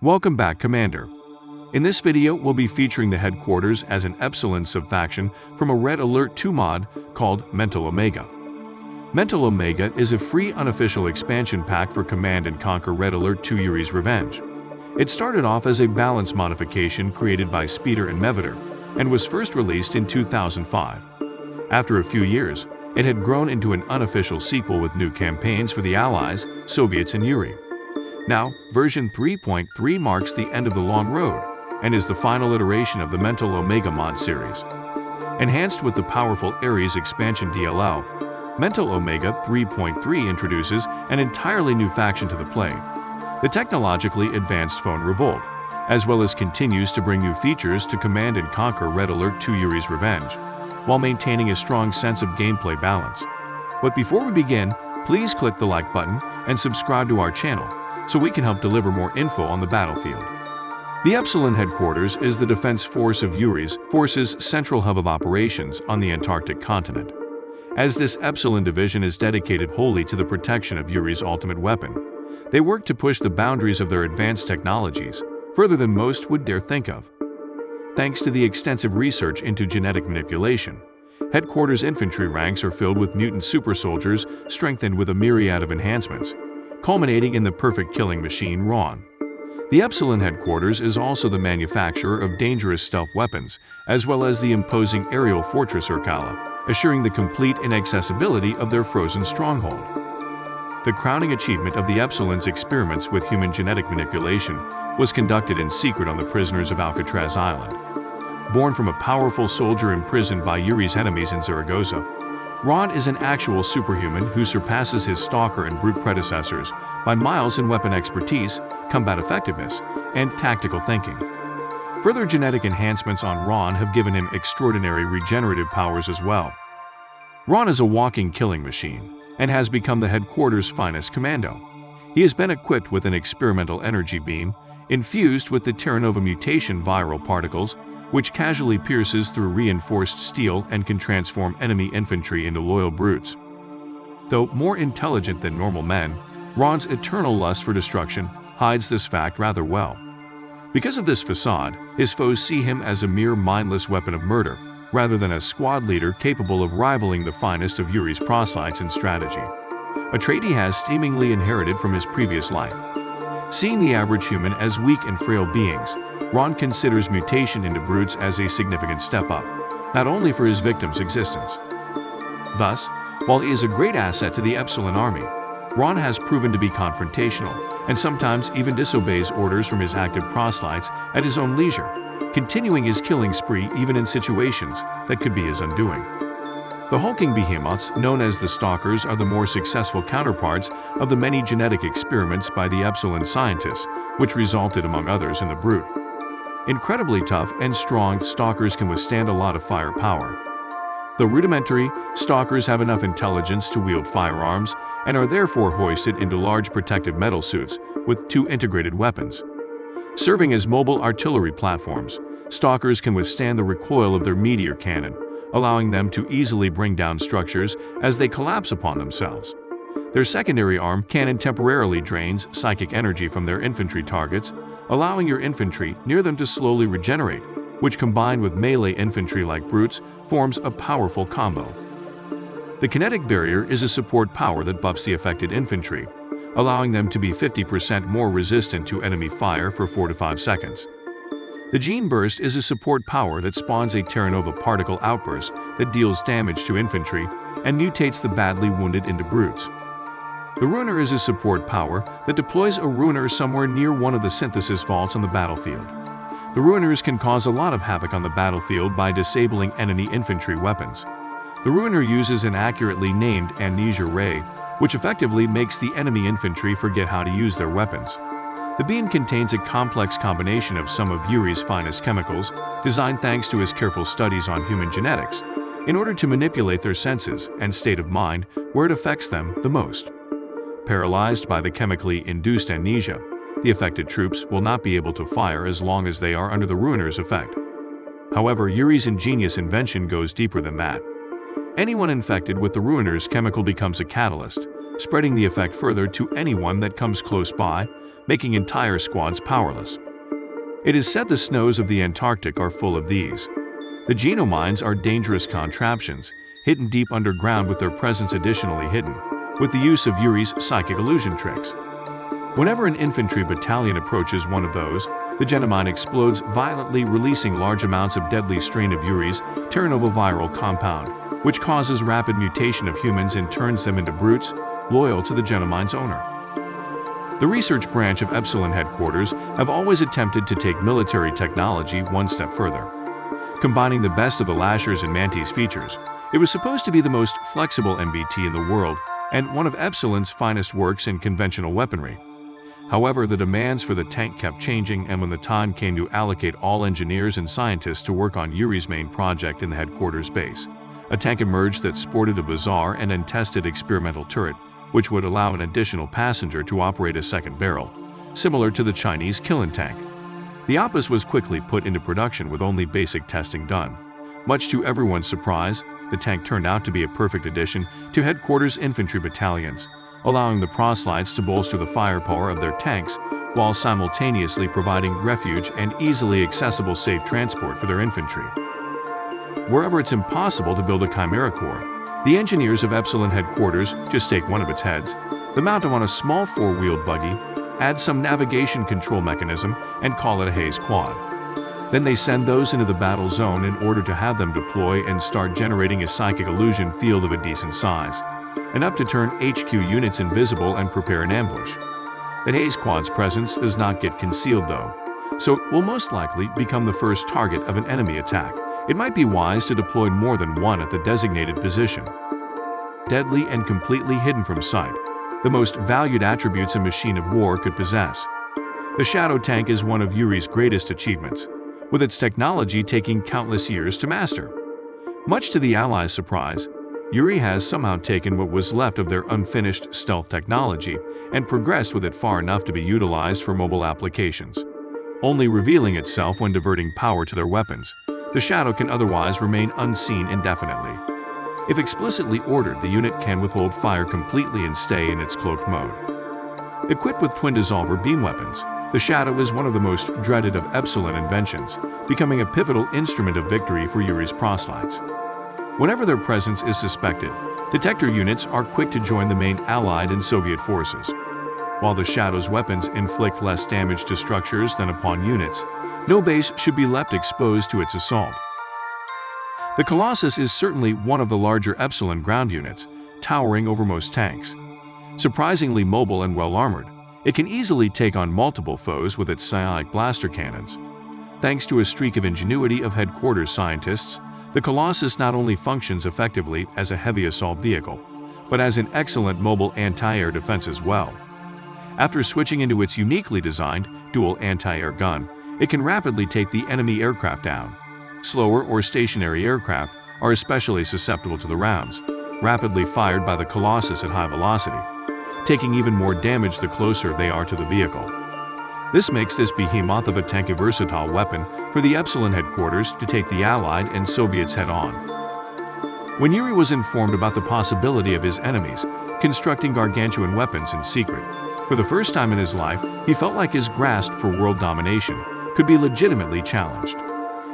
Welcome back, Commander. In this video, we'll be featuring the headquarters as an Epsilon subfaction from a Red Alert 2 mod called Mental Omega. Mental Omega is a free unofficial expansion pack for Command & Conquer Red Alert 2 Yuri's Revenge. It started off as a balance modification created by Speeder and Mevator, and was first released in 2005. After a few years, it had grown into an unofficial sequel with new campaigns for the Allies, Soviets, and Yuri. Now, version 3.3 marks the end of the long road, and is the final iteration of the Mental Omega mod series. Enhanced with the powerful Ares expansion DLL, Mental Omega 3.3 introduces an entirely new faction to the play, the technologically advanced Foehn Revolt, as well as continues to bring new features to Command & Conquer Red Alert 2 Yuri's Revenge, while maintaining a strong sense of gameplay balance. But before we begin, please click the like button and subscribe to our channel, so we can help deliver more info on the battlefield. The Epsilon headquarters is the defense force of Yuri's force's central hub of operations on the Antarctic continent. As this Epsilon division is dedicated wholly to the protection of Yuri's ultimate weapon, they work to push the boundaries of their advanced technologies further than most would dare think of. Thanks to the extensive research into genetic manipulation, headquarters infantry ranks are filled with mutant super soldiers strengthened with a myriad of enhancements, culminating in the perfect killing machine Rahn. The Epsilon headquarters is also the manufacturer of dangerous stealth weapons, as well as the imposing aerial fortress Irkalla, assuring the complete inaccessibility of their frozen stronghold. The crowning achievement of the Epsilon's experiments with human genetic manipulation was conducted in secret on the prisoners of Alcatraz Island. Born from a powerful soldier imprisoned by Yuri's enemies in Zaragoza, Rahn is an actual superhuman who surpasses his Stalker and Brute predecessors by miles in weapon expertise, combat effectiveness, and tactical thinking. Further genetic enhancements on Rahn have given him extraordinary regenerative powers as well. Rahn is a walking killing machine, and has become the headquarters' finest commando. He has been equipped with an experimental energy beam, infused with the Terra Nova mutation viral particles, which casually pierces through reinforced steel and can transform enemy infantry into loyal brutes. Though more intelligent than normal men, Rahn's eternal lust for destruction hides this fact rather well. Because of this facade, his foes see him as a mere mindless weapon of murder, rather than a squad leader capable of rivaling the finest of Yuri's proselytes in strategy, a trait he has seemingly inherited from his previous life. Seeing the average human as weak and frail beings, Rahn considers mutation into brutes as a significant step up, not only for his victim's existence. Thus, while he is a great asset to the Epsilon army, Rahn has proven to be confrontational, and sometimes even disobeys orders from his active proselytes at his own leisure, continuing his killing spree even in situations that could be his undoing. The hulking behemoths known as the Stalkers are the more successful counterparts of the many genetic experiments by the Epsilon scientists, which resulted, among others, in the Brute. Incredibly tough and strong, Stalkers can withstand a lot of firepower. Though rudimentary, Stalkers have enough intelligence to wield firearms and are therefore hoisted into large protective metal suits with 2 integrated weapons. Serving as mobile artillery platforms, Stalkers can withstand the recoil of their meteor cannon, allowing them to easily bring down structures as they collapse upon themselves. Their secondary arm cannon temporarily drains psychic energy from their infantry targets, allowing your infantry near them to slowly regenerate, which combined with melee infantry like brutes forms a powerful combo. The Kinetic Barrier is a support power that buffs the affected infantry, allowing them to be 50% more resistant to enemy fire for 4 to 5 seconds. The Geneburst is a support power that spawns a Terra Nova particle outburst that deals damage to infantry and mutates the badly wounded into brutes. The Ruiner is a support power that deploys a Ruiner somewhere near one of the synthesis vaults on the battlefield. The Ruiners can cause a lot of havoc on the battlefield by disabling enemy infantry weapons. The Ruiner uses an accurately named amnesia ray, which effectively makes the enemy infantry forget how to use their weapons. The beam contains a complex combination of some of Yuri's finest chemicals, designed thanks to his careful studies on human genetics, in order to manipulate their senses and state of mind where it affects them the most. Paralyzed by the chemically induced amnesia, the affected troops will not be able to fire as long as they are under the Ruiner's effect. However, Yuri's ingenious invention goes deeper than that. Anyone infected with the Ruiner's chemical becomes a catalyst, spreading the effect further to anyone that comes close by, making entire squads powerless. It is said the snows of the Antarctic are full of these. The Genomines are dangerous contraptions, hidden deep underground with their presence additionally hidden, with the use of Yuri's psychic illusion tricks. Whenever an infantry battalion approaches one of those, the Genomine explodes violently, releasing large amounts of deadly strain of Yuri's terranoviral compound, which causes rapid mutation of humans and turns them into brutes, loyal to the Genomine's owner. The research branch of Epsilon headquarters have always attempted to take military technology one step further. Combining the best of the Lashers and Mantis features, it was supposed to be the most flexible MBT in the world and one of Epsilon's finest works in conventional weaponry. However, the demands for the tank kept changing, and when the time came to allocate all engineers and scientists to work on Yuri's main project in the headquarters base, a tank emerged that sported a bizarre and untested experimental turret, which would allow an additional passenger to operate a second barrel, similar to the Chinese Killing tank. The Opus was quickly put into production with only basic testing done. Much to everyone's surprise, the tank turned out to be a perfect addition to headquarters infantry battalions, allowing the proselytes to bolster the firepower of their tanks while simultaneously providing refuge and easily accessible safe transport for their infantry. Wherever it's impossible to build a Chimera Core, the engineers of Epsilon headquarters just take one of its heads, mount them on a small four-wheeled buggy, add some navigation control mechanism, and call it a Hazequad. Then they send those into the battle zone in order to have them deploy and start generating a psychic illusion field of a decent size, enough to turn HQ units invisible and prepare an ambush. The Hazequad's presence does not get concealed though, so it will most likely become the first target of an enemy attack. It might be wise to deploy more than one at the designated position. Deadly and completely hidden from sight, the most valued attributes a machine of war could possess. The Shadow Tank is one of Yuri's greatest achievements, with its technology taking countless years to master. Much to the Allies' surprise, Yuri has somehow taken what was left of their unfinished stealth technology and progressed with it far enough to be utilized for mobile applications, only revealing itself when diverting power to their weapons. The Shadow can otherwise remain unseen indefinitely. If explicitly ordered, the unit can withhold fire completely and stay in its cloaked mode. Equipped with twin dissolver beam weapons, the Shadow is one of the most dreaded of Epsilon inventions, becoming a pivotal instrument of victory for Yuri's proselytes. Whenever their presence is suspected, detector units are quick to join the main Allied and Soviet forces. While the Shadow's weapons inflict less damage to structures than upon units, no base should be left exposed to its assault. The Colossus is certainly one of the larger Epsilon ground units, towering over most tanks. Surprisingly mobile and well-armored, it can easily take on multiple foes with its psionic blaster cannons. Thanks to a streak of ingenuity of headquarters scientists, the Colossus not only functions effectively as a heavy assault vehicle, but as an excellent mobile anti-air defense as well. After switching into its uniquely designed dual anti-air gun, it can rapidly take the enemy aircraft down. Slower or stationary aircraft are especially susceptible to the rounds, rapidly fired by the Colossus at high velocity, taking even more damage the closer they are to the vehicle. This makes this behemoth of a tank a versatile weapon for the Epsilon headquarters to take the Allied and Soviets head-on. When Yuri was informed about the possibility of his enemies constructing gargantuan weapons in secret, for the first time in his life, he felt like his grasp for world domination could be legitimately challenged.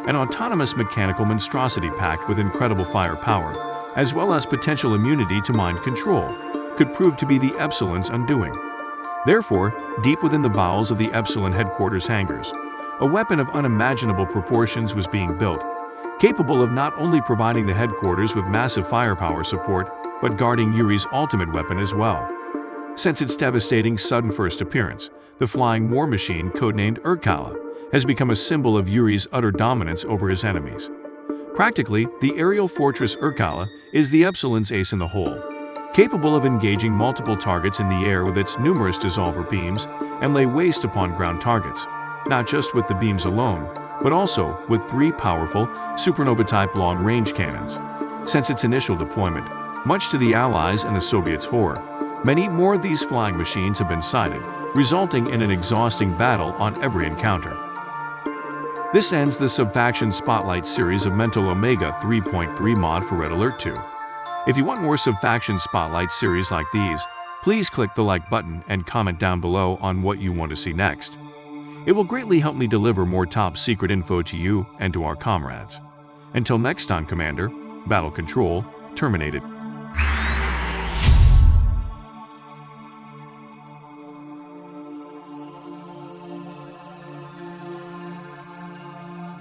An autonomous mechanical monstrosity packed with incredible firepower, as well as potential immunity to mind control, could prove to be the Epsilon's undoing. Therefore, deep within the bowels of the Epsilon headquarters hangars, a weapon of unimaginable proportions was being built, capable of not only providing the headquarters with massive firepower support, but guarding Yuri's ultimate weapon as well. Since its devastating sudden first appearance, the flying war machine, codenamed Irkalla, has become a symbol of Yuri's utter dominance over his enemies. Practically, the aerial fortress Irkalla is the Epsilon's ace in the hole, capable of engaging multiple targets in the air with its numerous dissolver beams and lay waste upon ground targets, not just with the beams alone, but also with 3 powerful, supernova-type long-range cannons. Since its initial deployment, much to the Allies and the Soviets' horror, many more of these flying machines have been sighted, resulting in an exhausting battle on every encounter. This ends the Subfaction Spotlight series of Mental Omega 3.3 mod for Red Alert 2. If you want more Subfaction Spotlight series like these, Please click the like button and comment down below on what you want to see next. It will greatly help me deliver more top secret info to you and to our comrades. Until next time, Commander, battle control terminated.